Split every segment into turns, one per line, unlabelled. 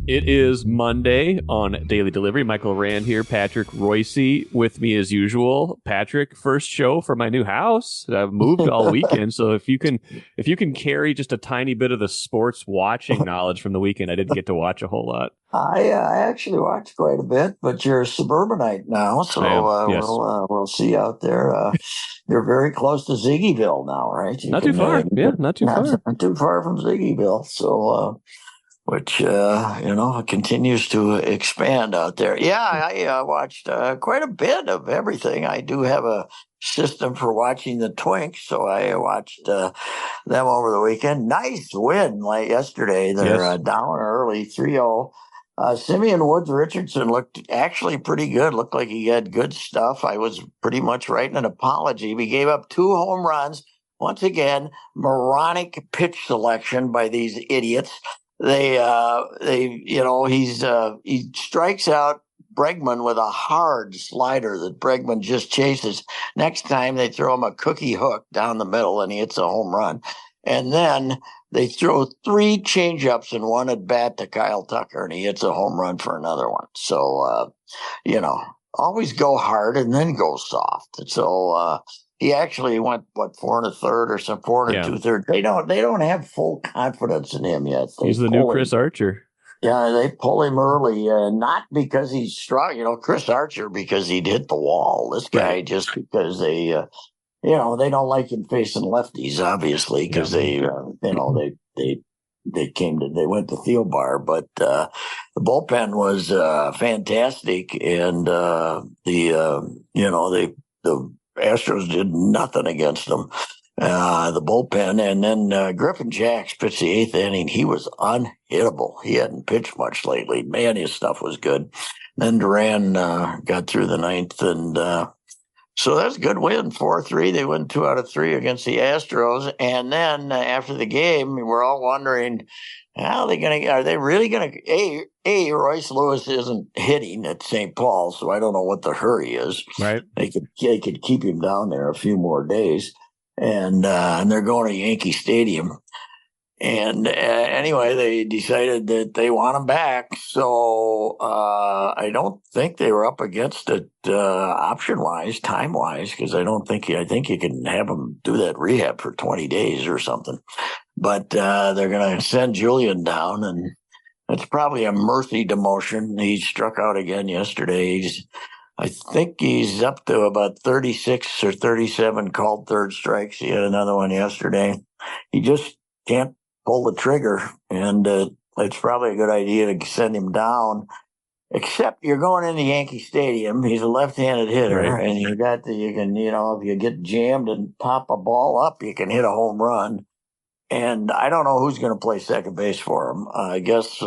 It is Monday on Daily Delivery. Michael Rand here, Patrick Reusse with me as usual. Patrick, first show for my new house. I've moved all weekend, so if you can carry just a tiny bit of the sports watching knowledge from the weekend, I didn't get to watch a whole lot.
I actually watched quite a bit, but you're a suburbanite now, so
I am, yes.
we'll see out there. You're very close to Ziggyville now, right?
Not too far. Yeah, not too far.
Not too far from Ziggyville. So, which continues to expand out there. Yeah, I watched quite a bit of everything. I do have a system for watching the Twinks, so I watched them over the weekend. Nice win like yesterday. They're down early, 3-0. Simeon Woods Richardson looked actually pretty good. Looked like he had good stuff. I was pretty much writing an apology. We gave up 2 home runs. Once again, moronic pitch selection by these idiots. He strikes out Bregman with a hard slider that Bregman just chases. Next time they throw him a cookie hook down the middle and he hits a home run. And then they throw 3 changeups and 1 at bat to Kyle Tucker and he hits a home run for another one. So, always go hard and then go soft. So, he actually went 4 1/3 or some 4 2/3. They don't have full confidence in him yet.
He's the new Chris Archer.
Yeah, they pull him early, not because he's strong. Chris Archer because he'd hit the wall. This guy just because they don't like him facing lefties, obviously, because they went to Thielbar, but the bullpen was fantastic, and the Astros did nothing against them. The bullpen, and then Griffin Jacks pitched the 8th inning. He was unhittable. He hadn't pitched much lately. Man, his stuff was good. Then Duran got through the 9th, and so that's a good win, 4-3. They win 2 out of 3 against the Astros. And then after the game, we're all wondering, are they really going to, Royce Lewis isn't hitting at St. Paul, so I don't know what the hurry is.
Right.
They could keep him down there a few more days. And they're going to Yankee Stadium. And anyway, they decided that they want him back. So I don't think they were up against it option-wise, time-wise, because I think you can have him do that rehab for 20 days or something. But they're going to send Julian down, and it's probably a Murphy demotion. He struck out again yesterday. I think he's up to about 36 or 37 called third strikes. He had another one yesterday. He just can't pull the trigger, and it's probably a good idea to send him down. Except you're going into Yankee Stadium. He's a left-handed hitter,
right.
And if you get jammed and pop a ball up, you can hit a home run. And I don't know who's going to play second base for him. I guess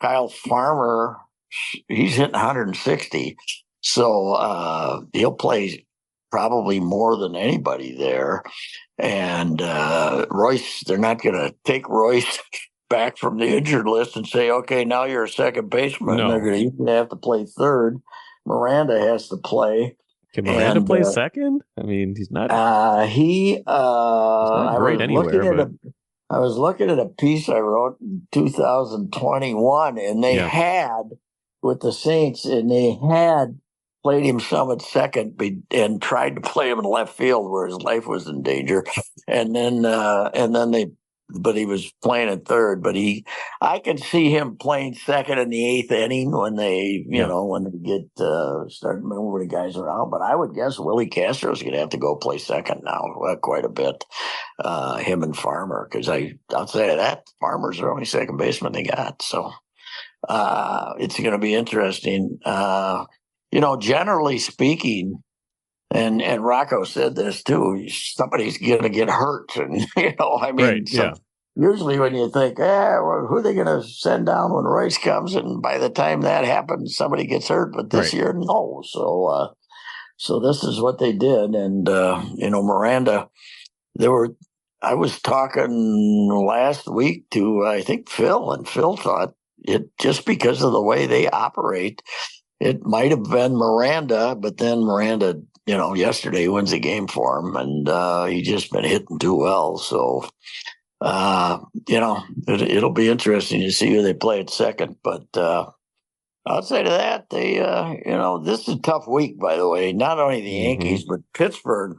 Kyle Farmer, he's hitting 160. So he'll play probably more than anybody there. And Royce, they're not going to take Royce back from the injured list and say, okay, now you're a second baseman.
No.
They're going to have to play third. Miranda has to play.
Can Miranda play second? I mean, he's not.
He's not
great anywhere.
I was looking at a piece I wrote in 2021, and they had with the Saints, and they had played him some at second and tried to play him in left field where his life was in danger, but he was playing at third. But I can see him playing second in the 8th inning when they get start moving the guys around. But I would guess Willie Castro's going to have to go play second now quite a bit. Him and Farmer, because outside of that, Farmer's the only second baseman they got. So it's going to be interesting. Generally speaking. And Rocco said this too. Somebody's going to get hurt, and usually when you think, who are they going to send down when Royce comes, and by the time that happens, somebody gets hurt. But this year, no. So this is what they did, and Miranda. I was talking last week to I think Phil, and Phil thought it just because of the way they operate, it might have been Miranda, but then Miranda. Yesterday wins the game for him, and he just been hitting too well. So It'll be interesting to see who they play at second. But outside of that, this is a tough week, by the way. Not only the Yankees, but Pittsburgh.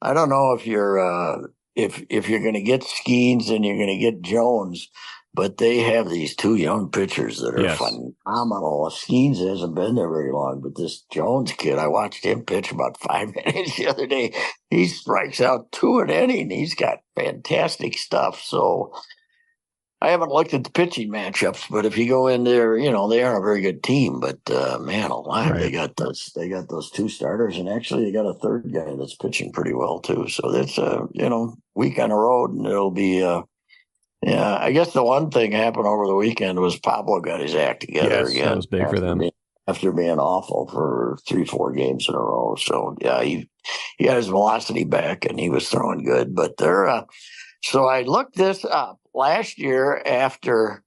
I don't know if you're going to get Skeens and you're going to get Jones, but they have these two young pitchers that are phenomenal. Skeens hasn't been there very long, but this Jones kid, I watched him pitch about 5 innings the other day. He strikes out 2 an inning. He's got fantastic stuff. So I haven't looked at the pitching matchups, but if you go in there, they are a very good team. But man alive,
Right.
they got those 2 starters, and actually they got a third guy that's pitching pretty well too. So that's week on the road, and it'll be I guess the one thing happened over the weekend was Pablo got his act together again.
That was big for them.
After being awful for 3-4 games in a row. So yeah, he got his velocity back and he was throwing good. But they're so I looked this up. Last year, after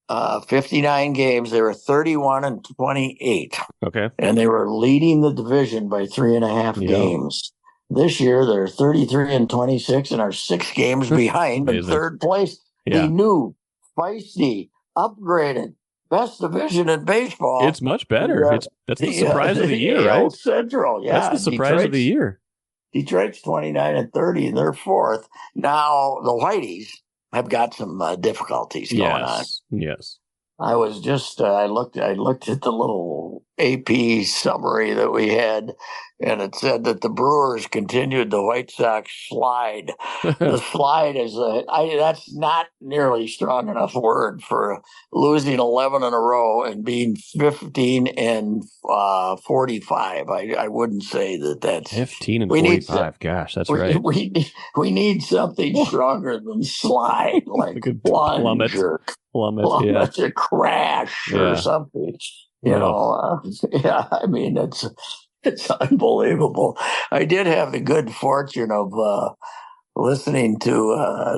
59 games, they were 31-28.
Okay.
And they were leading the division by 3.5 games. This year, they're 33-26 and are 6 games behind in third place.
Yeah.
The new, feisty, upgraded, best division in baseball.
It's much better. That's the surprise of the year, right?
Central, yeah.
That's the surprise of the year.
Detroit's 29-30, and they're 4th. Now, the Whiteys have got some difficulties going on.
Yes.
I was just I looked at the little AP summary that we had, and it said that the Brewers continued the White Sox slide. The slide is that's not nearly strong enough word for losing 11 in a row and being 15-45. I wouldn't say that's
15-45. Gosh, that's right.
We need something stronger than slide, like plunge or plummet, a crash or something. I mean, it's unbelievable. I did have the good fortune of listening to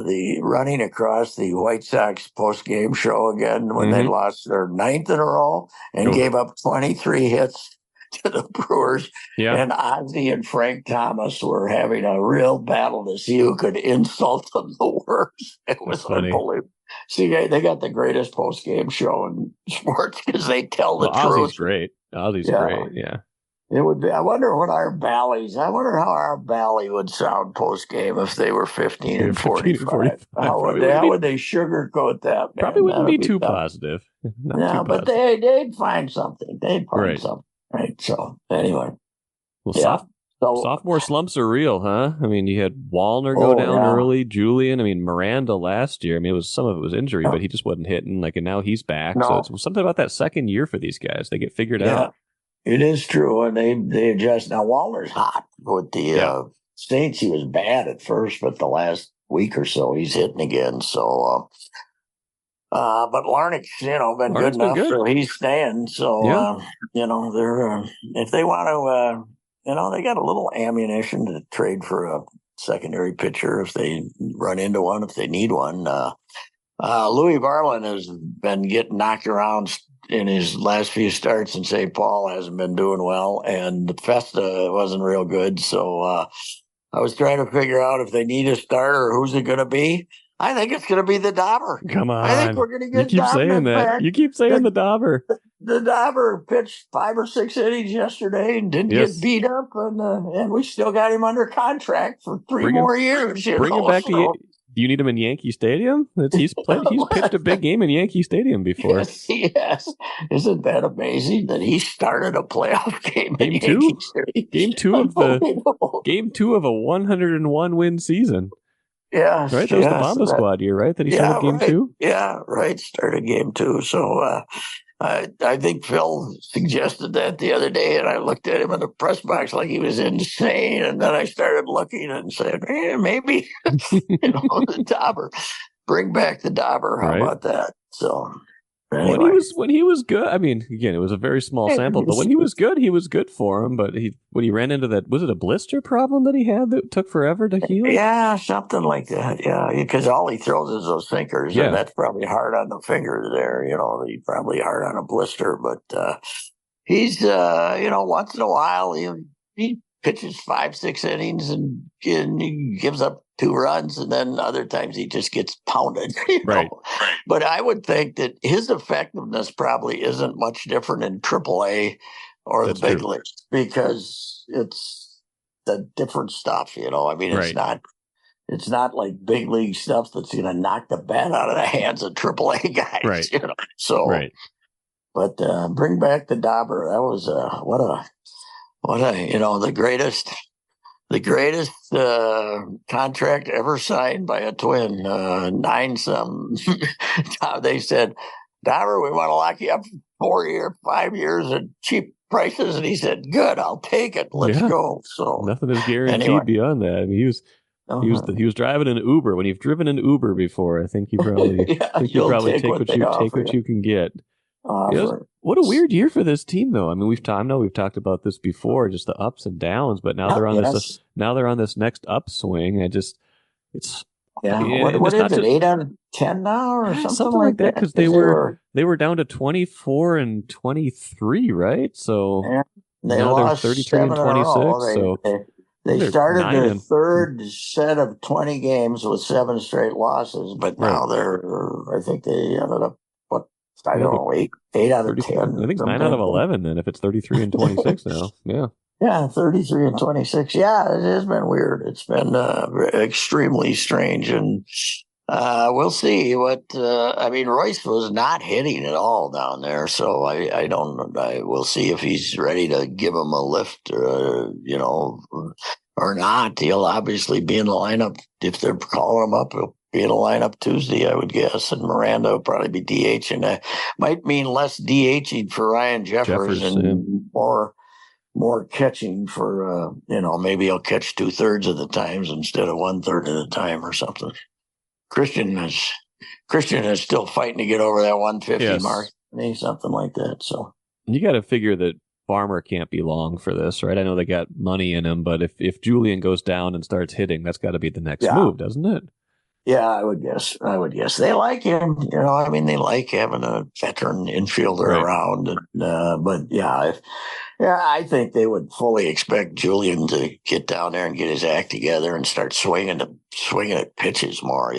the running across the White Sox post-game show again when they lost their 9th in a row and gave up 23 hits to the Brewers.
Yeah.
And Ozzie and Frank Thomas were having a real battle to see who could insult them the worst. It was unbelievable. See, they got the greatest post-game show in sports because they tell the truth.
Ozzie's great. Ozzie's great, yeah.
It would be. I wonder how our Valley would sound post-game if they were 15-45. How would they sugarcoat that? Man?
Probably wouldn't be too positive.
But they'd find something. They'd find something. Right. So anyway.
Well, sophomore slumps are real, huh? I mean, you had Wallner go down early, Julian. I mean, Miranda last year. I mean, some of it was injury, but he just wasn't hitting. And now he's back. No. So it's something about that second year for these guys. They get figured out.
It is true, and they adjust. Now Wallner's hot with the Saints. He was bad at first, but the last week or so he's hitting again. So, but Larnick's been good enough, so he's staying. So they're if they want to. They got a little ammunition to trade for a secondary pitcher if they run into one, if they need one. Louis Varland has been getting knocked around in his last few starts, and St. Paul hasn't been doing well, and Festa wasn't real good. So I was trying to figure out if they need a starter, who's it going to be? I think it's going to be the Dauber.
Come on.
I think we're going to get
You keep saying that.
Back.
You keep saying the Dauber.
The Dauber pitched 5 or 6 innings yesterday and didn't get beat up, and we still got him under contract for 3 more years.
Bring him back to you. Need him in Yankee Stadium? He's pitched a big game in Yankee Stadium before.
Yes, he has. Isn't that amazing that he started a playoff game?
Game 2. Game 2 of a 101 win season.
Yeah,
right. That was the Bomba Squad year, right? That he started game 2.
Yeah, right. Started game 2. So I think Phil suggested that the other day, and I looked at him in the press box like he was insane. And then I started looking and said, maybe the Dauber, bring back the Dauber. How about that? So. Anyway.
When he was good, I mean, again, it was a very small sample, but when he was good for him. But when he ran into that, was it a blister problem that he had that took forever to heal?
Yeah, something like that. Yeah, because all he throws is those sinkers, and that's probably hard on the fingers there. He's probably hard on a blister, but he's once in a while he pitches 5-6 innings and he gives up 2 runs, and then other times he just gets pounded.
Right.
But I would think that his effectiveness probably isn't much different in AAA or
That's
the big
true.
leagues because it's the different stuff. I mean, it's not like big league stuff that's going to knock the bat out of the hands of AAA guys.
Right.
So,
right.
But bring back the Dauber. That was the greatest contract ever signed by a Twin. 9-some. They said, Dauber, we want to lock you up for 4 years, 5 years at cheap prices, and he said, "Good, I'll take it. Let's go." So
nothing is guaranteed beyond that. I mean, he was driving an Uber. When you've driven an Uber before, I think you probably take what you can get. What a weird year for this team, though. I mean, we've talked about this before, just the ups and downs. But now they're on this next upswing. What is it?
8 out of 10 now, or something like that?
Because they were down to 24 and 23, right? So
they lost
33 and 26.
They started their third set of 20 games with 7 straight losses, but now I think they ended up. I don't know, 8 out of 10.
I think 9 out of 11 then, if it's 33 and 26 now. Yeah.
Yeah, 33 and 26. Yeah, it has been weird. It's been extremely strange. And we'll see what, Reusse was not hitting at all down there. So we'll see if he's ready to give him a lift, or not. He'll obviously be in the lineup. If they're calling him up, he'll be in the lineup Tuesday, I would guess, and Miranda will probably be DH, and that might mean less DHing for Ryan Jeffers and more catching for maybe he'll catch 2/3 of the times instead of 1/3 of the time or something. Christian is still fighting to get over that 150 mark, something like that. So
you got to figure that Farmer can't be long for this, right? I know they got money in him, but if Julian goes down and starts hitting, that's got to be the next move, doesn't it?
Yeah, I would guess. They like him. They like having a veteran infielder around. I think they would fully expect Julian to get down there and get his act together and start swinging at pitches more.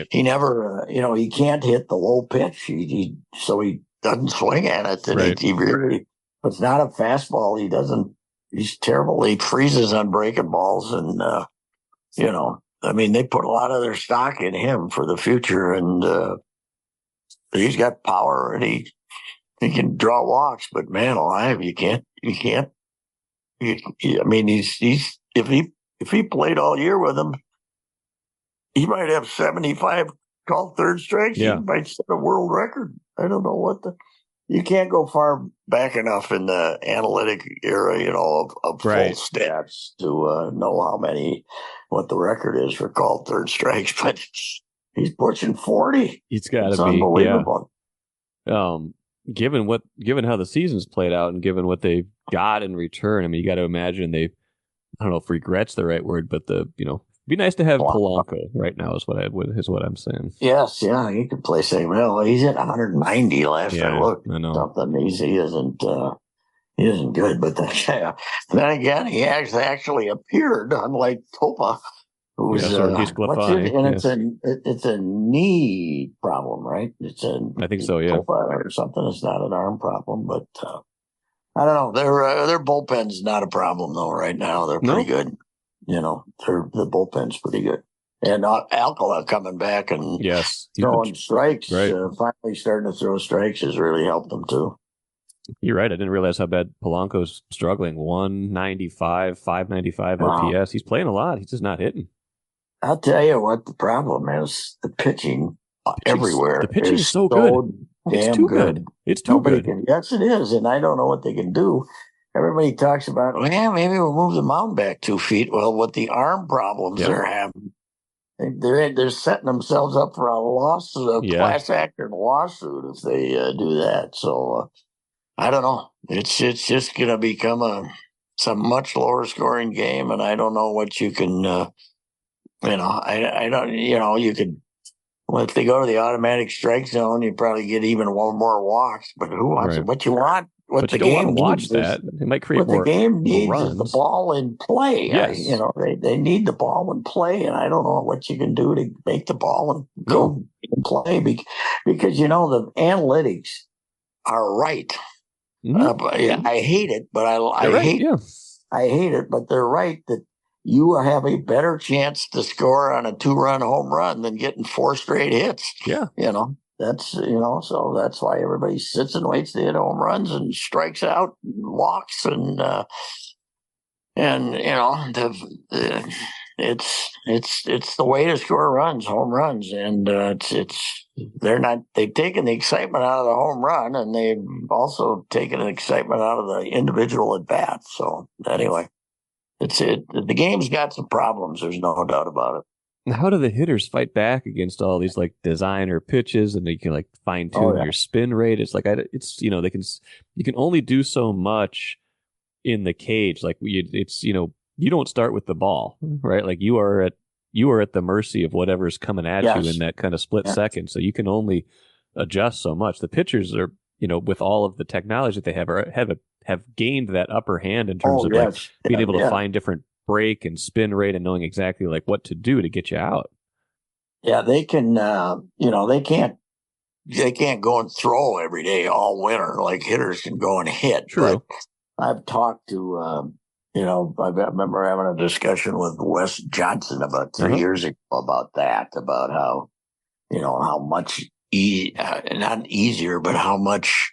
He never, he can't hit the low pitch. So he doesn't swing at it. And he really, it's not a fastball. He's terrible. He freezes on breaking balls, and they put a lot of their stock in him for the future, and he's got power, and he can draw walks. But man alive, you can't. He's if he played all year with him, he might have 75 called third strikes. Yeah. He might set a world record. I don't know you can't go far back enough in the analytic era, of full stats to know what the record is for called third strikes. But he's pushing 40.
He's got to be
unbelievable.
Yeah. Given how the season's played out and given what they've got in return, you got to imagine I don't know if regret's the right word, but be nice to have Polanco right now is what I'm saying.
Yes, yeah, he could play second. Well, he's at 190 last I looked. I know. Something he isn't good, but then again, he has actually appeared, unlike Topa, who's it's a knee problem, right?
I think so, yeah,
Topa or something. It's not an arm problem, but I don't know. Their bullpen's not a problem though. Right now, they're pretty good. The bullpen's pretty good. And Alcala coming back and throwing strikes, finally starting to throw strikes has really helped them too.
You're right. I didn't realize how bad Polanco's struggling. 195, 595 OPS. He's playing a lot. He's just not hitting.
I'll tell you what the problem is. The pitching everywhere.
The pitching is so good. It's too good. It's too good.
Yes, it is. And I don't know what they can do. Everybody talks about, maybe we'll move the mound back 2 feet. Well, with the arm problems they're having, they're setting themselves up for a lawsuit, a class action lawsuit if they do that. So I don't know. It's just going to become some much lower scoring game, and I don't know what you can. I don't. You could. Well, if they go to the automatic strike zone, you probably get even one more walks. But who wants it? What you want? what
But
the
you don't want
game
to watch
needs
that. It might create
what the
more
game needs
runs.
is the ball in play.
Yes.
They need the ball in play, and I don't know what you can do to make the ball go in play because the analytics are right.
Mm-hmm.
I hate it, but I
right,
hate
yeah.
I hate it, but they're right that you have a better chance to score on a 2-run home run than getting 4 straight hits.
Yeah.
That's so that's why everybody sits and waits to hit home runs and strikes out, and walks, and it's the way to score runs, home runs, and they've taken the excitement out of the home run, and they've also taken the excitement out of the individual at bat. So anyway, the game's got some problems. There's no doubt about it.
How do the hitters fight back against all these like designer pitches, and you can like fine tune your spin rate? It's like you can only do so much in the cage. Like you don't start with the ball, right? Like you are at the mercy of whatever's coming at you in that kind of split second. So you can only adjust so much. The pitchers are, with all of the technology that they have gained that upper hand in terms of like being able to find different break and spin rate and knowing exactly like what to do to get you out.
Yeah, they can. They can't go and throw every day all winter like hitters can go and hit.
True.
But I've talked to. I remember having a discussion with Wes Johnson about 3 years ago about how how much not easier, but how much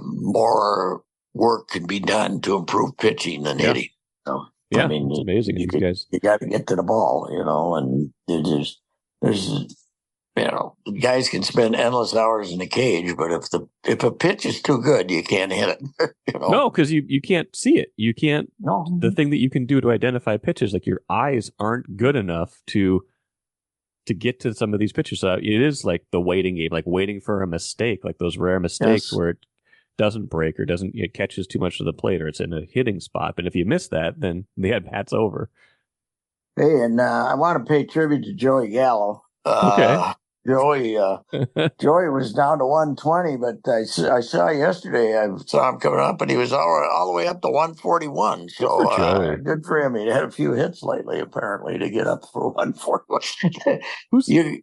more work can be done to improve pitching than hitting. So,
I mean, it's amazing.
You
guys,
you got to get to the ball, and there's guys can spend endless hours in the cage, but if a pitch is too good, you can't hit it.
No, because you can't see it. You can't.
No.
The thing that you can do to identify pitches, like your eyes aren't good enough to get to some of these pitches. So it is like the waiting game, like waiting for a mistake, like those rare mistakes where it doesn't break or it catches too much to the plate or it's in a hitting spot. But if you miss that, then the at-bat's over.
Hey, and I want to pay tribute to Joey Gallo.
Okay.
Joey was down to 120, but I saw yesterday, I saw him coming up, and he was all the way up to 141. So good for him. He had a few hits lately, apparently, to get up for 141. You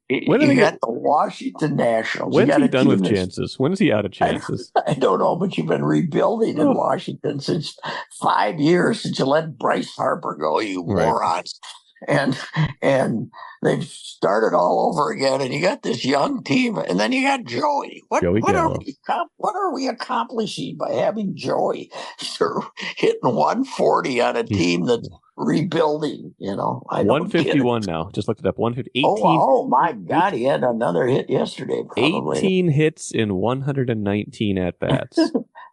got the Washington Nationals.
When's he done with chances? When is he out of chances?
I don't know, but you've been rebuilding in Washington since 5 years since you let Bryce Harper go, you morons. And they've started all over again, and you got this young team, and then you got Joey. What are we accomplishing by having Joey hitting 140 on a team that's rebuilding?
151 now. Just looked it up. 150.
Oh my God! He had another hit yesterday. Probably
18 hits in 119 at bats.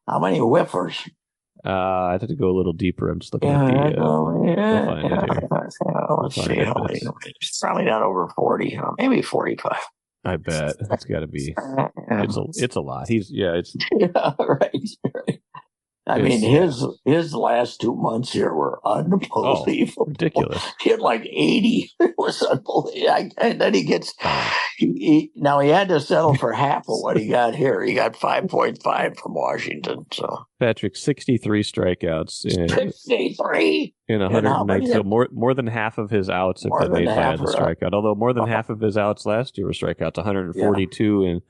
How many whiffers?
I have to go a little deeper. I'm just looking at the. We'll find it here.
Let's see. It's probably not over 40. Maybe 45.
I bet it's got to be. It's a lot. It's
right. I mean, his last 2 months here were unbelievable.
Ridiculous.
He had like 80. It was unbelievable. And then he gets. Now he had to settle for half of what he got here. He got 5.5 from Washington. So
Patrick, 63 strikeouts.
63
in 190. So more than half of his outs have been made by the strikeout. Although more than half of his outs last year were strikeouts. 142 and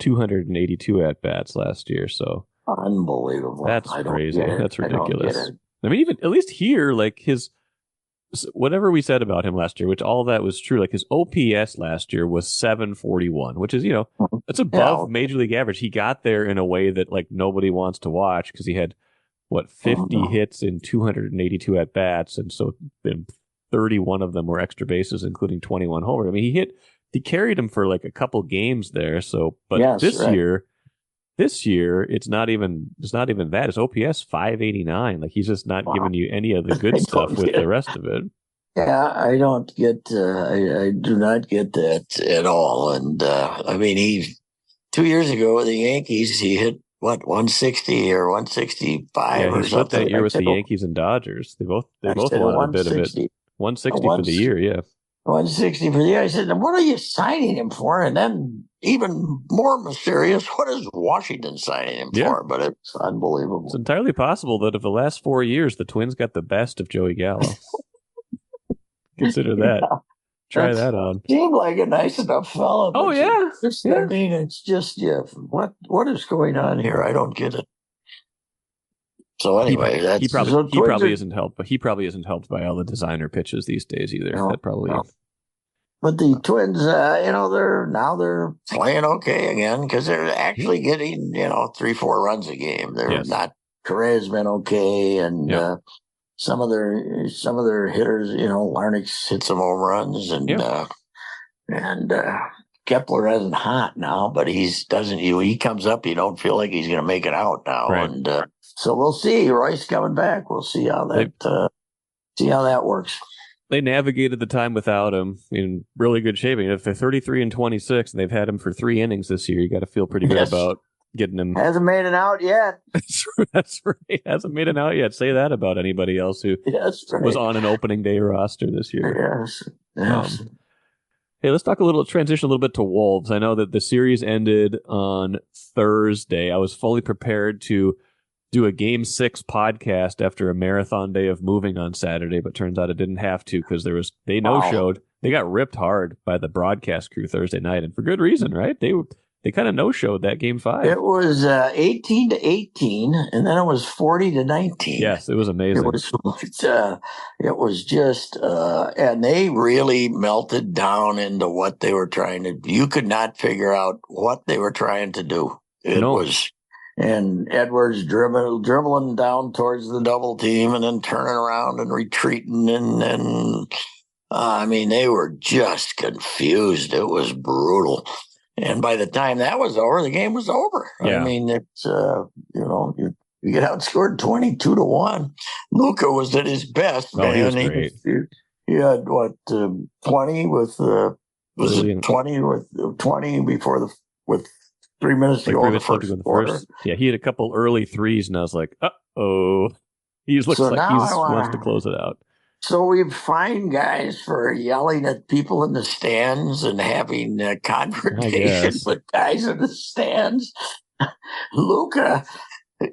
282 at bats last year. So
unbelievable.
That's crazy. That's ridiculous. I mean, even at least here, like his. Whatever we said about him last year, which all of that was true, like his OPS last year was 741, which is, that's above major league average. He got there in a way that like nobody wants to watch because he had 50 hits in 282 at bats. And so 31 of them were extra bases, including 21 homers. I mean, he carried him for like a couple games there. So, but this year, it's not even that. It's OPS 589. Like he's just not giving you any of the good stuff with the rest of it.
Yeah, I don't get. I do not get that at all. And I mean, 2 years ago with the Yankees, he hit 160 or 165 or something.
That year with the Yankees and Dodgers. They both won a bit of it. 160 for the year. Yeah.
160 for the year. I said, what are you signing him for? And then even more mysterious, what is Washington signing him for? But it's unbelievable.
It's entirely possible that of the last 4 years, the Twins got the best of Joey Gallo. Consider that. Yeah. Try that on.
Seemed like a nice enough fellow.
Oh, yeah.
I mean, it's just, what is going on here? I don't get it. So anyway,
he probably isn't helped, but he probably isn't helped by all the designer pitches these days either. No, that probably. No.
But the Twins, they're playing okay again because they're actually getting 3-4 runs a game. They're not. Correa's been okay, and some of their hitters, Larnach hit some home runs, and Kepler isn't hot now, but he comes up, you don't feel like he's going to make it out now, right. And so we'll see. Reusse coming back, we'll see how that works.
They navigated the time without him in really good shape. If they're 33-26 and they've had him for 3 innings this year, you got to feel pretty good about getting him.
Hasn't made it out yet.
That's right. Hasn't made it out yet. Say that about anybody else who was on an opening day roster this year.
Yes.
Hey, let's transition a little bit to Wolves. I know that the series ended on Thursday. I was fully prepared to do a Game 6 podcast after a marathon day of moving on Saturday, but turns out it didn't have to because they no-showed. They got ripped hard by the broadcast crew Thursday night, and for good reason, right? They kind of no-showed that Game 5.
It was 18-18, and then it was 40-19.
Yes, it was amazing.
It was just, and they really melted down into what they were trying to do. You could not figure out what they were trying to do. And Edwards dribbling down towards the double team and then turning around and retreating. And I mean, they were just confused. It was brutal. And by the time that was over, the game was over. Yeah. I mean, it's, you get outscored 22-1. Luka was at his best, man.
He was great.
He had 20 with, was it 20 with 20 with 3 minutes to go in the first quarter.
Yeah, he had a couple early threes, and I was like, uh-oh. He looks like he wants to close it out.
So we find guys for yelling at people in the stands and having confrontations with guys in the stands. Luka,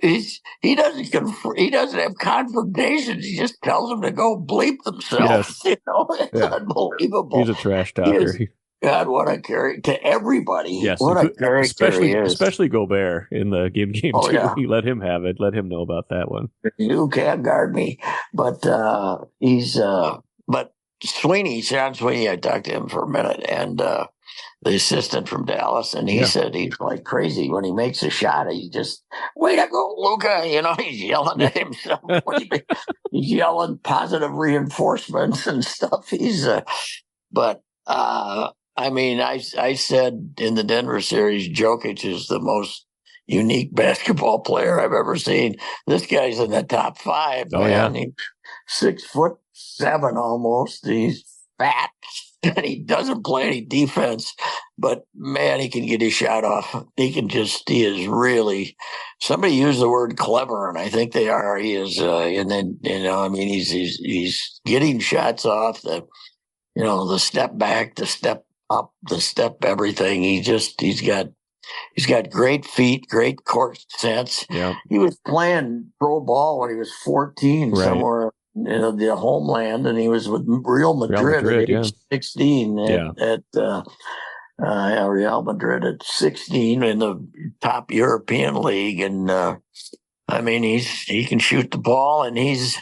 he doesn't have confrontations. He just tells them to go bleep themselves.
Yes.
It's unbelievable.
He's a trash talker.
God, what a character to everybody.
Yes,
what a character he is.
Especially Gobert in the game 2. Yeah. He let him have it. Let him know about that one.
You can't guard me. But but Sean Sweeney, I talked to him for a minute, and the assistant from Dallas, and he said he's like crazy when he makes a shot. He just, way to go, Luka. He's yelling at himself. He's yelling positive reinforcements and stuff. I mean, I said in the Denver series, Jokic is the most unique basketball player I've ever seen. This guy's in the top 5, man. Yeah. He's 6'7" almost. He's fat, and he doesn't play any defense. But man, he can get his shot off. He is really. Somebody used the word clever, and I think they are. He is, and then he's getting shots off the step back, the step up, the step everything. He's got great feet, great court sense.
Yeah. He
was playing pro ball when he was 14 somewhere in the homeland, and he was with Real Madrid at age 16 at Real Madrid at 16 in the top European league. And I mean, he can shoot the ball, and he's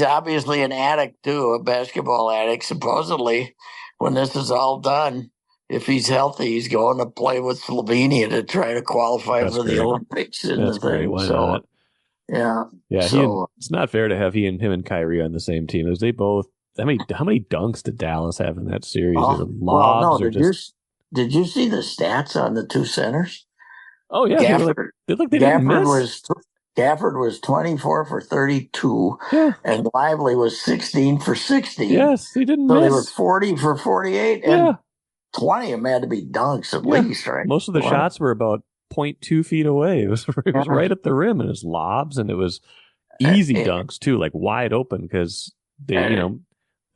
obviously an addict too, a basketball addict. Supposedly, when this is all done, if he's healthy, he's going to play with Slovenia to try to qualify for the Olympics and the thing.
Why not?
Yeah.
So, it's not fair to have him and Kyrie on the same team. As they both, how many dunks did Dallas have in that series?
Did you see the stats on the two centers?
Oh yeah, they didn't miss.
Gafford was 24 for 32, and Lively was 16 for 60.
Yes, he didn't miss.
So they were 40 for 48, and 20 of them had to be dunks at least, right?
Most of the shots were about 0.2 feet away. It was right at the rim, and it was lobs, and it was easy dunks too, like wide open, because they're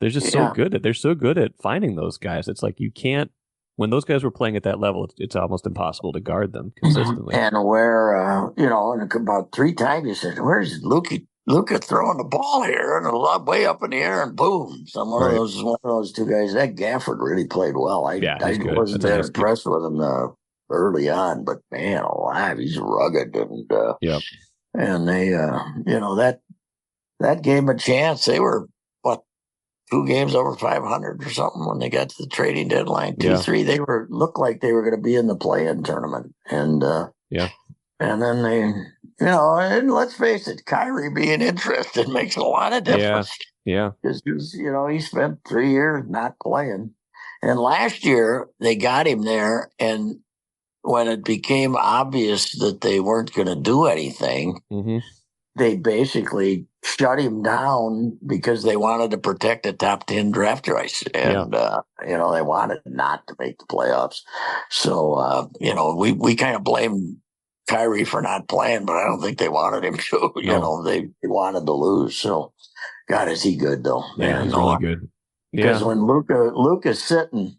just so good at finding those guys. It's like you can't when those guys were playing at that level, it's almost impossible to guard them consistently.
And where, and about 3 times you said, where's Luka throwing the ball here, and a lot way up in the air, and boom! One of those 2 guys. That Gafford really played well. I wasn't that impressed with him early on, but man, alive, he's rugged, and and they, that gave him a chance. They were 2 games over 500 or something when they got to the trading deadline. 2-3, they looked like they were going to be in the play-in tournament, and and then they. And let's face it, Kyrie being interested makes a lot of difference.
Yeah.
Because, he spent 3 years not playing. And last year, they got him there. And when it became obvious that they weren't going to do anything, they basically shut him down because they wanted to protect the top 10 draft choice. And, they wanted not to make the playoffs. So, we kind of blamed Kyrie for not playing, but I don't think they wanted him to. They wanted to lose. So, God, is he good though?
Yeah, he's really good.
Because when Luka's sitting,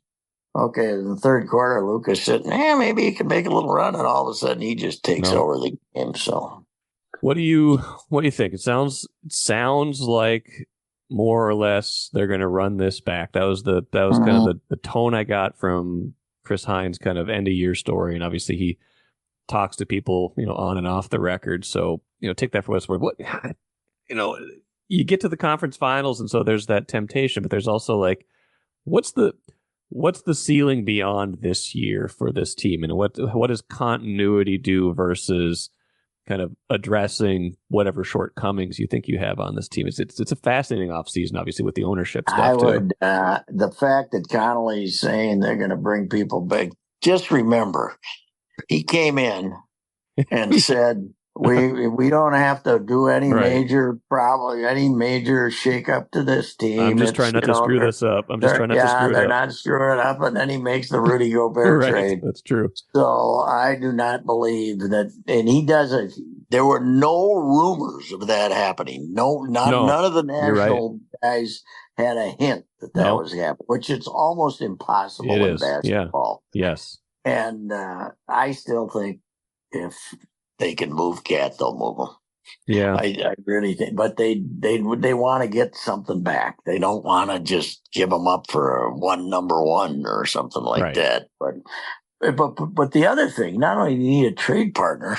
in the third quarter, Luka's sitting, maybe he can make a little run, and all of a sudden he just takes over the game. So,
what do you think? It sounds like more or less they're going to run this back. That was kind of the tone I got from Chris Hines' kind of end of year story, and obviously he talks to people, on and off the record. So, take that for what it's worth. You get to the conference finals, and so there's that temptation, but there's also like, what's the ceiling beyond this year for this team, and what does continuity do versus kind of addressing whatever shortcomings you think you have on this team? It's a fascinating offseason, obviously, with the ownership stuff too.
The fact that Connolly's saying they're going to bring people back, just remember, he came in and said, we don't have to do any major shakeup to this team.
I'm just trying not to screw this up.
They're not screwing it up. And then he makes the Rudy Gobert trade.
That's true.
So I do not believe that. And he doesn't. There were no rumors of that happening. None of the national guys had a hint that was happening, which it's almost impossible in basketball.
Yeah. Yes.
And I still think if they can move Cat, they'll move him.
Yeah,
I really think. But they want to get something back. They don't want to just give him up for number one or something like that. But the other thing, not only do you need a trade partner,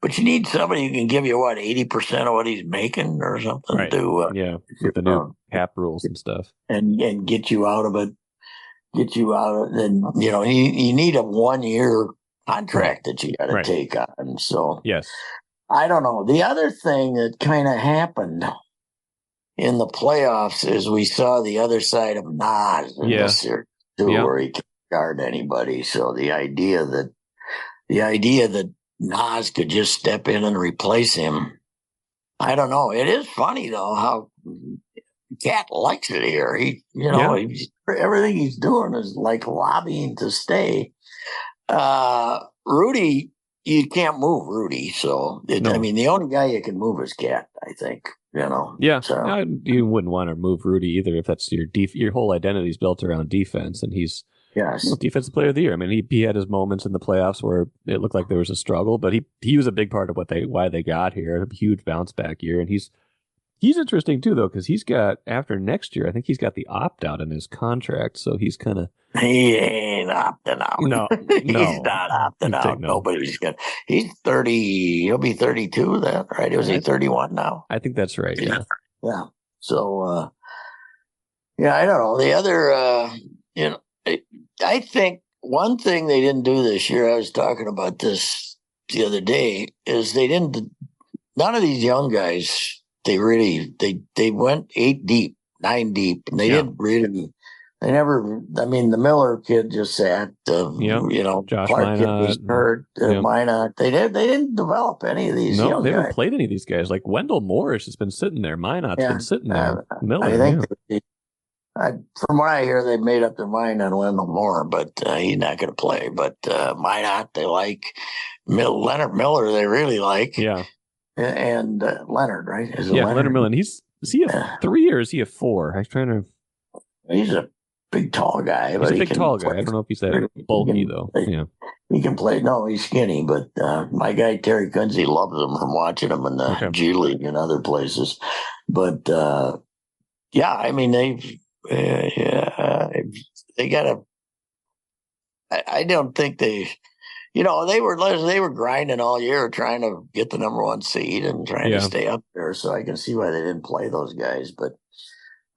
but you need somebody who can give you 80% of what he's making or something.
With the new cap rules and stuff,
and get you out of it. Then you need a 1-year contract that you got to take on. So
yes,
I don't know. The other thing that kind of happened in the playoffs is we saw the other side of Nas in this year too, where he can't guard anybody. So the idea that Nas could just step in and replace him, I don't know. It is funny though how Cat likes it here. Everything he's doing is like lobbying to stay. Rudy, you can't move Rudy. So, I mean, the only guy you can move is Cat, I think,
Yeah. So. You wouldn't want to move Rudy either if that's your whole identity is built around defense. And he's defensive player of the year. I mean, he had his moments in the playoffs where it looked like there was a struggle, but he was a big part of why they got here. A huge bounce back year. And he's interesting too, though, because he's got, after next year, I think he's got the opt-out in his contract, so he's kind of...
He ain't opting out.
No.
He's not opting out. Nobody's going to... He's 30, he'll be 32 then, right? Was he 31 now?
I think that's right, yeah.
Yeah. So, I don't know. The other, I think one thing they didn't do this year, I was talking about this the other day, is none of these young guys... They went 8 deep, 9 deep, and they didn't really. They never. I mean, the Miller kid just sat.
Josh
Clark kid was hurt. Minot. They didn't develop any of these.
No, they haven't played any of these guys. Like Wendell Morris has been sitting there. Minot's been sitting there. Miller.
I think from what I hear, they made up their mind on Wendell Moore, but he's not going to play. But Minot, they like. Leonard Miller, they really like.
Yeah.
And Leonard, right?
Leonard Miller. And is he a 3 or is he a 4? I'm trying to.
He's a big tall guy.
He's
but
a
he
big
can
tall guy.
play.
I don't know if he's that bulky, though. Yeah.
He can play. No, he's skinny, but my guy Terry Kunze loves him from watching him in the G League and other places. But yeah, I mean they got a. I don't think they. They were grinding all year trying to get the number one seed and trying to stay up there. So I can see why they didn't play those guys. But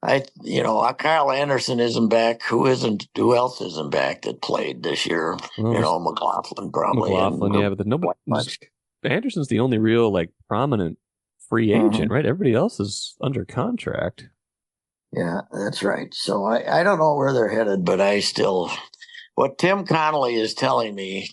Kyle Anderson isn't back. Who else isn't back that played this year?
Well,
McLaughlin probably.
But Anderson's the only real prominent free agent, right? Everybody else is under contract.
Yeah, that's right. So I don't know where they're headed, but what Tim Connolly is telling me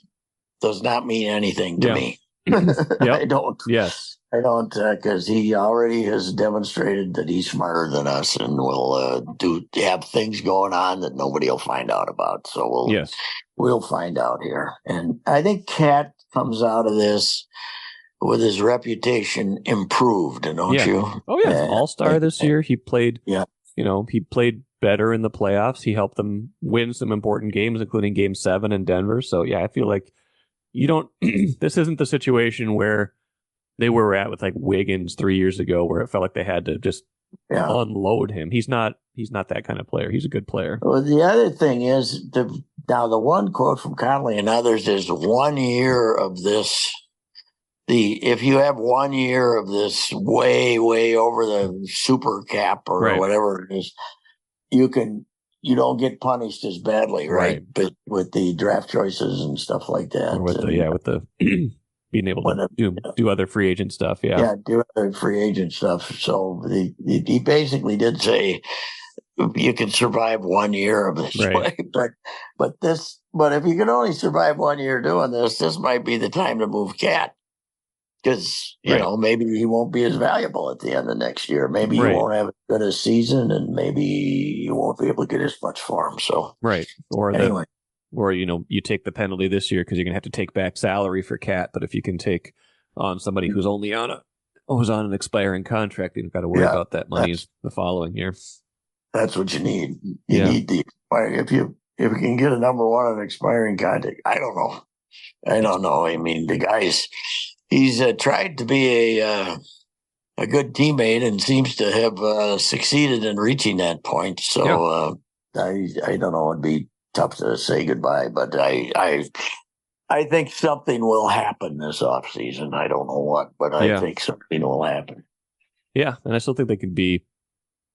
does not mean anything to me. I don't.
Yes.
I don't, because he already has demonstrated that he's smarter than us and will have things going on that nobody will find out about. So we'll find out here. And I think Cat comes out of this with his reputation improved, don't you?
Oh yeah, All-Star this year. He played. Yeah. He played better in the playoffs. He helped them win some important games, including Game 7 in Denver. So yeah, I feel like you don't. This isn't the situation where they were at with Wiggins 3 years ago, where it felt like they had to just unload him. He's not that kind of player. He's a good player.
Well, the other thing is the one quote from Connolly and others is 1 year of this. If you have 1 year of this way over the super cap or whatever it is, you don't get punished as badly, right? But with the draft choices and stuff like that,
with the being able to do other free agent stuff,
do other free agent stuff. So he basically did say you can survive 1 year of this way, but if you can only survive 1 year doing this might be the time to move Cat. Because, maybe he won't be as valuable at the end of next year. Maybe you won't have as good a season, and maybe you won't be able to get as much for him. So
you take the penalty this year because you're going to have to take back salary for Cat. But if you can take on somebody who's only on an expiring contract, you've got to worry about that money the following year.
That's what you need. You need if you can get a number one on an expiring contract. I don't know. I mean, the guy's. He's tried to be a good teammate and seems to have succeeded in reaching that point. So I don't know. It'd be tough to say goodbye, but I think something will happen this offseason. I don't know what, but I think something will happen.
Yeah, and I still think they could be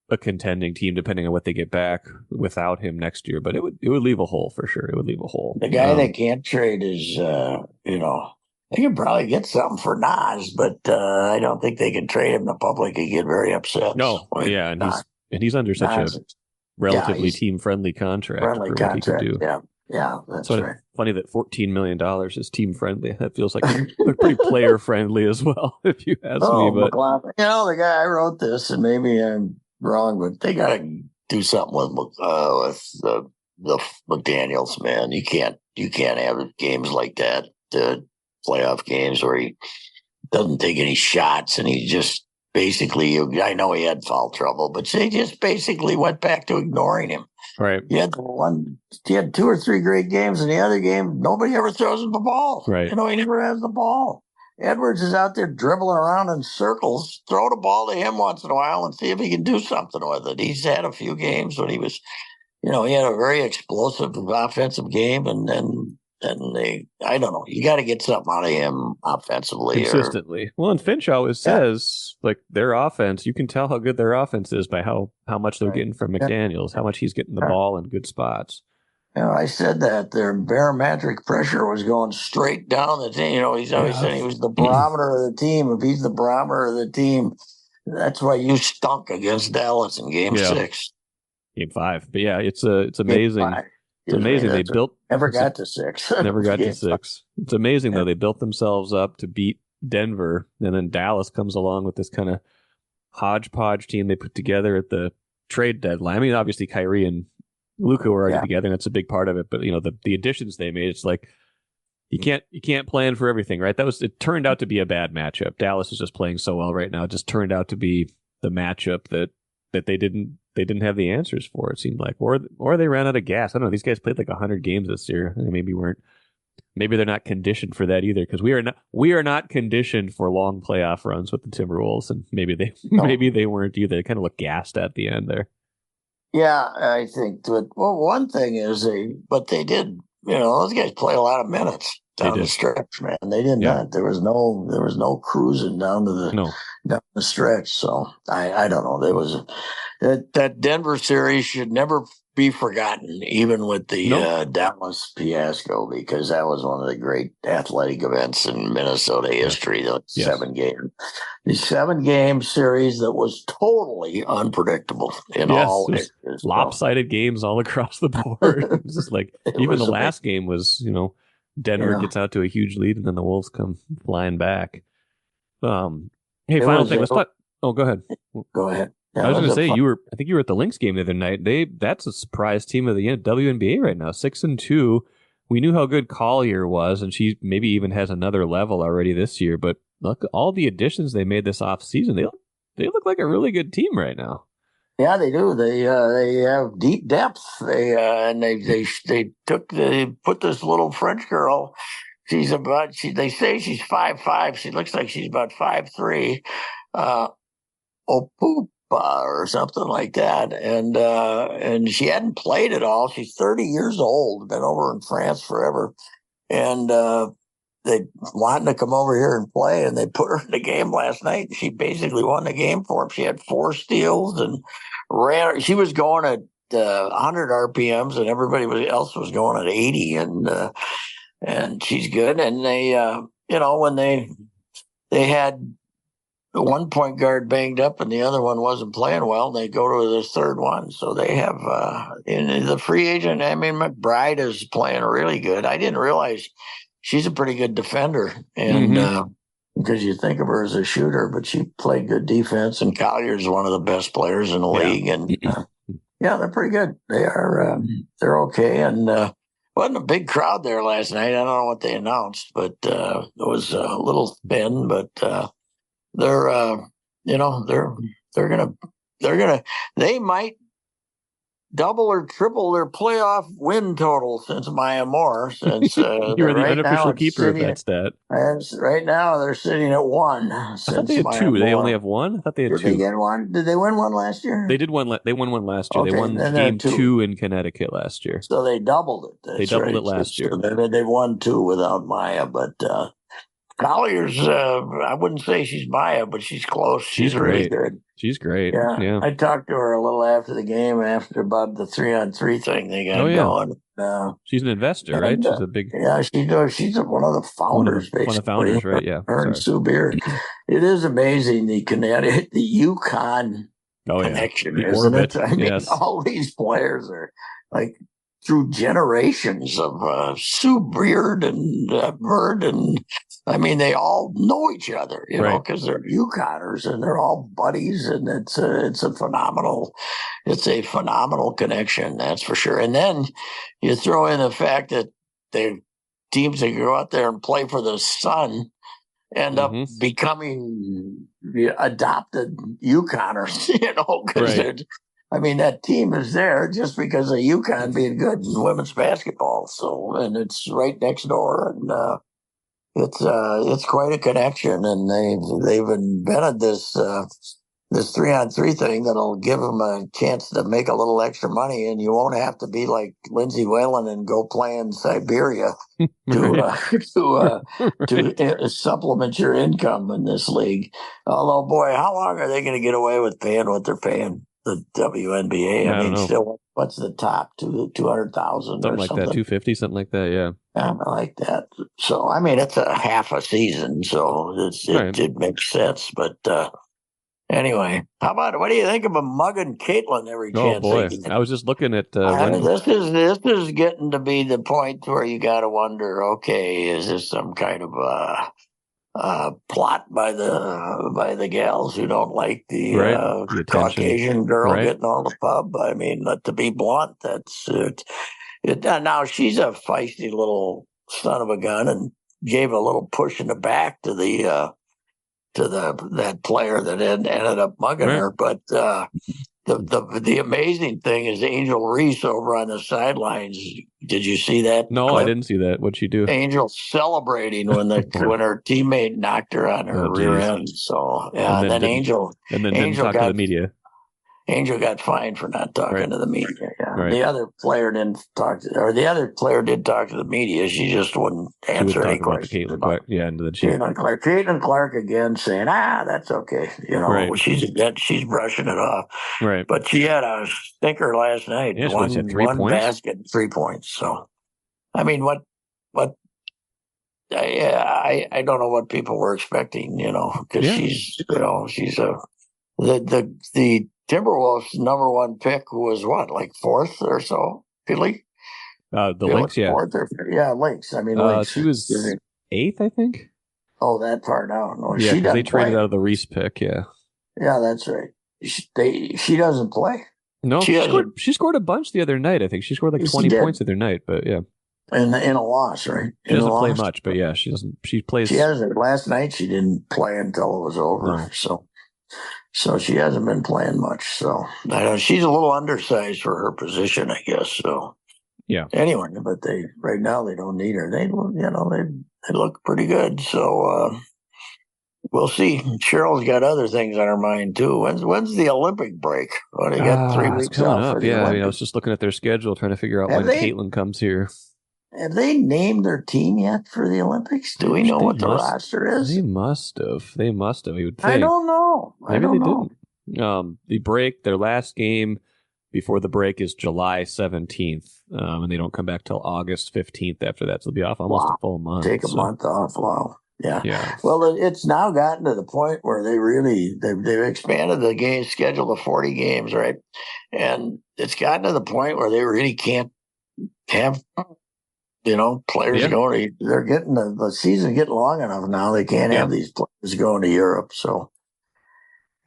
a contending team depending on what they get back without him next year. But it would leave a hole for sure. It would leave a hole.
The guy they can't trade is they could probably get something for Nas, but I don't think they can trade him. The public could get very upset.
No, and he's under such a relatively team-friendly contract for what he could do.
Yeah, that's right.
Funny that $14 million is team-friendly. That feels like they're pretty player-friendly as well, if you ask me. But
the guy I wrote this, and maybe I'm wrong, but they got to do something with the McDaniels, man. You can't have games like that. Playoff games where he doesn't take any shots and he just basically, I know he had foul trouble, but they just basically went back to ignoring him.
Right.
He had 2 or 3 great games, and the other game, nobody ever throws him the ball.
Right.
He never has the ball. Edwards is out there dribbling around in circles. Throw the ball to him once in a while and see if he can do something with it. He's had a few games when he was, he had a very explosive offensive game, and then I don't know. You got to get something out of him offensively.
Consistently. Well, and Finch always says, their offense, you can tell how good their offense is by how much they're getting from McDaniels, how much he's getting the ball in good spots.
I said that their barometric pressure was going straight down the team. He's always saying he was the barometer of the team. If he's the barometer of the team, that's why you stunk against Dallas in Game 6.
Game 5. But it's amazing. It's amazing they
never got to 6.
Never got to 6. It's amazing though they built themselves up to beat Denver, and then Dallas comes along with this kind of hodgepodge team they put together at the trade deadline. I mean, obviously Kyrie and Luka were already together, and that's a big part of it. But the additions they made, it's like you can't plan for everything, right? It turned out to be a bad matchup. Dallas is just playing so well right now. It just turned out to be the matchup that they didn't they didn't have the answers for. It seemed like, or they ran out of gas. I don't know. These guys played like 100 games this year. They maybe they're not conditioned for that either, because we are not conditioned for long playoff runs with the Timberwolves, and maybe they weren't either. They kind of look gassed at the end there.
Yeah, I think that. Well, one thing is they did. Those guys play a lot of minutes down the stretch, man. They did not. There was no cruising down to down the stretch. So I don't know. There was that Denver series should never be forgotten, even with the Dallas fiasco, because that was one of the great athletic events in Minnesota history. The 7-game series that was totally unpredictable in all areas.
Lopsided games all across the board. It was just like even the last game was, Denver gets out to a huge lead and then the Wolves come flying back. Hey, final thing. Let's talk. Oh, go ahead.
Go ahead.
I was going to say I think you were at the Lynx game the other night. That's a surprise team of the WNBA right now, 6-2. We knew how good Collier was, and she maybe even has another level already this year. But look, all the additions they made this offseason, they look like a really good team right now.
Yeah, they do. They have deep depth. They put this little French girl. They say she's 5'5". She looks like she's about 5'3". Opupa or something like that, and she hadn't played at all. She's 30 years old, been over in France forever, and they wanted to come over here and play, and they put her in the game last night. And she basically won the game for them. She had 4 steals and ran. She was going at 100 RPMs, and everybody else was going at 80, and she's good. And they, when they had one point guard banged up and the other one wasn't playing well, they go to the third one. So they have in the free agent. I mean, McBride is playing really good. I didn't realize she's a pretty good defender, and because you think of her as a shooter, but she played good defense. And Collier's one of the best players in the league, and they're pretty good. They are they're okay, and wasn't a big crowd there last night. I don't know what they announced, but it was a little thin, but. They might double or triple their playoff win total since Maya Moore. Since
you're the unofficial keeper of that stat.
Right now, they're sitting at 1.
I thought they had 2. They only have 1. I thought they had 2.
Did they get 1? Did they win 1 last year?
They did one. They won 1 last year. Okay, they won game 2 in Connecticut last year.
So they doubled it.
They doubled it last year.
They won 2 without Maya, but. Collier's, I wouldn't say she's Maya, but she's close. She's really good.
She's great.
Yeah. I talked to her a little after the game, about the 3-on-3 thing they got going.
She's an investor, right? She's a big.
Yeah, she does. She's one of the founders, basically.
One of the founders, right? Yeah.
Her and Sue Beard. It is amazing, the Connecticut, the UConn connection, isn't it? I mean, all these players are like through generations of Sue Beard and Bird, and I mean, they all know each other, because they're UConners and they're all buddies, and it's a phenomenal connection, that's for sure. And then you throw in the fact that the teams that go out there and play for the Sun end up becoming adopted UConners, because I mean, that team is there just because of UConn being good in women's basketball. So, and it's right next door, and it's quite a connection. And they've invented this 3-on-3 thing that'll give them a chance to make a little extra money, and you won't have to be like Lindsay Whalen and go play in Siberia to supplement your income in this league. Although, boy, how long are they going to get away with paying what they're paying? The WNBA. I mean, still, what's the top? 200,000
something like that, 250, something like that. Yeah,
I like that. So, I mean, it's a half a season, so it makes sense. But anyway, what do you think of a mugging Caitlin every chance?
Oh boy, I was just looking at
this is getting to be the point where you got to wonder. Okay, is this some kind of plot by the gals who don't like the Caucasian girl getting all the pub? I mean, to be blunt, that's it. Now she's a feisty little son of a gun and gave a little push in the back to that player that ended up mugging her. But The amazing thing is Angel Reese over on the sidelines. Did you see that?
No,
clip?
I didn't see that. What'd she do?
Angel celebrating when her teammate knocked her on her rear end. So yeah, and then Angel
didn't talk to the media.
Angel got fined for not talking to the media. Yeah.
Right.
The other player did talk to the media. She just wouldn't answer any questions.
Caitlin Clark, and then
Caitlin Clark again saying, that's okay.
Right.
She's brushing it off.
Right.
But she had a stinker last night.
Yeah, she had 3
one
points.
Basket, 3 points. So, I mean, what? I don't know what people were expecting. Because she's the Timberwolves' number one pick was what, like fourth or so, Philly?
The Lynx, yeah.
Fourth Lynx. I mean, Lynx.
She was 8th, I think.
Oh, that far down. No,
yeah, because they traded out of the Reusse pick, yeah.
Yeah, that's right. She doesn't play.
No, she scored a bunch the other night, I think. She scored like 20 points the other night, but yeah.
In a loss, right?
She doesn't play much, but yeah, she doesn't. She plays.
She hasn't. Last night she didn't play until it was over. No. So she hasn't been playing much. So I know she's a little undersized for her position, I guess. So
yeah.
Anyway, but right now they don't need her. They look pretty good. So we'll see. Cheryl's got other things on her mind too. When's the Olympic break? Well, they got 3 weeks
coming
off.
Up. Yeah, I was just looking at their schedule, trying to figure out when Caitlin comes here.
Have they named their team yet for the Olympics? Do we know what the roster is?
They must have. You would think.
I don't know.
Maybe they didn't. The break, their last game before the break is July 17th, and they don't come back till August 15th after that. So they'll be off almost a full month.
Take a month off. Wow. Yeah. Well, it's now gotten to the point where they've expanded the game schedule to 40 games, right? And it's gotten to the point where they really can't have players going. They're getting the season getting long enough now. They can't have these players going to Europe,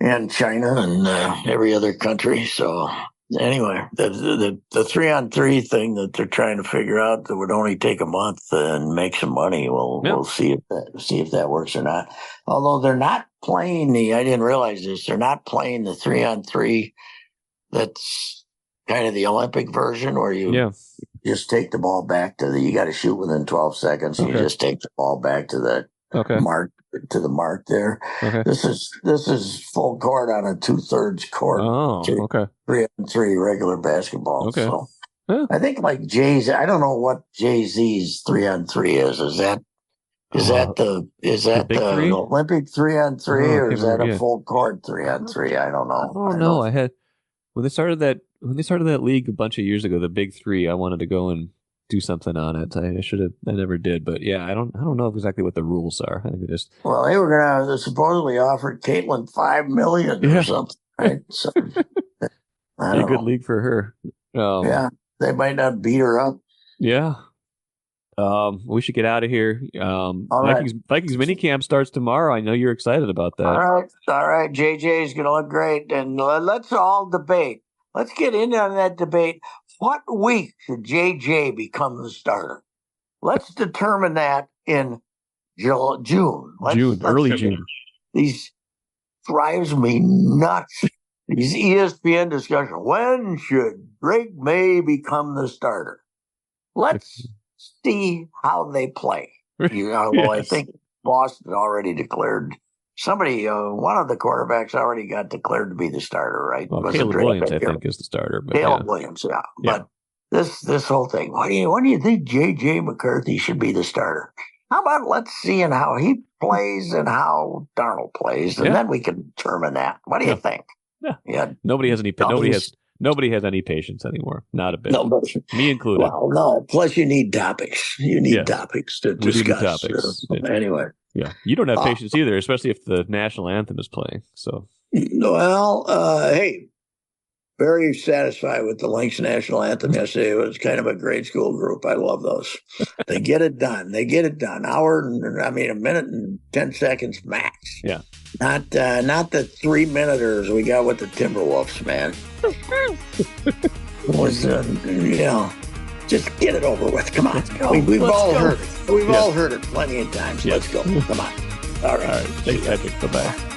and China and every other country. So anyway, the 3-on-3 thing that they're trying to figure out that would only take a month and make some money. We'll see if that works or not. Although they're not playing I didn't realize this. They're not playing the 3-on-3. That's kind of the Olympic version where you just take the ball back you got to shoot within 12 seconds. And you just take the ball back to the mark there. Okay. This is full court on a 2/3 court.
Oh, okay.
3-on-3 regular basketball.
Okay.
So I think like Jay's. I don't know what Jay-Z's 3-on-3 is. Is that the Olympic 3-on-3 or is that a full court 3-on-3? I don't know.
Oh no, I had when they started that league a bunch of years ago, the Big Three. I wanted to go and do something on it. I never did, but yeah, I don't know exactly what the rules are. I think
they were gonna supposedly offer Caitlin $5 million or something, right? So
a good league for her.
They might not beat her up.
Yeah. We should get out of here. Vikings minicamp starts tomorrow. I know you're excited about that.
All right. JJ is going to look great, and let's all debate. Let's get into that debate. What week should JJ become the starter? Let's determine that in June.
Early June.
These drives me nuts. These ESPN discussions. When should Drake May become the starter? Let's see how they play. I think Boston already declared. Somebody, one of the quarterbacks already got declared to be the starter, right?
Well, Caleb Williams, I think, is the starter.
Caleb Williams, yeah. But this whole thing, why do you think J.J. McCarthy should be the starter? How about let's see how he plays and how Darnold plays, and then we can determine that. What do you think?
Yeah. Nobody has any patience anymore. Not a bit. Me included.
Well, no. Plus, you need topics. You need topics to discuss. Anyway.
Yeah, you don't have patience either, especially if the national anthem is playing. So,
well, hey, very satisfied with the Lynx national anthem yesterday. It was kind of a grade school group. I love those. They get it done. A minute and 10 seconds max.
Yeah,
not the 3-minuters we got with the Timberwolves, man. It was just get it over with. Come on. We've all heard it. We've all heard it plenty of times. Let's go. Come on. All right.
Thanks, Patrick. Bye-bye.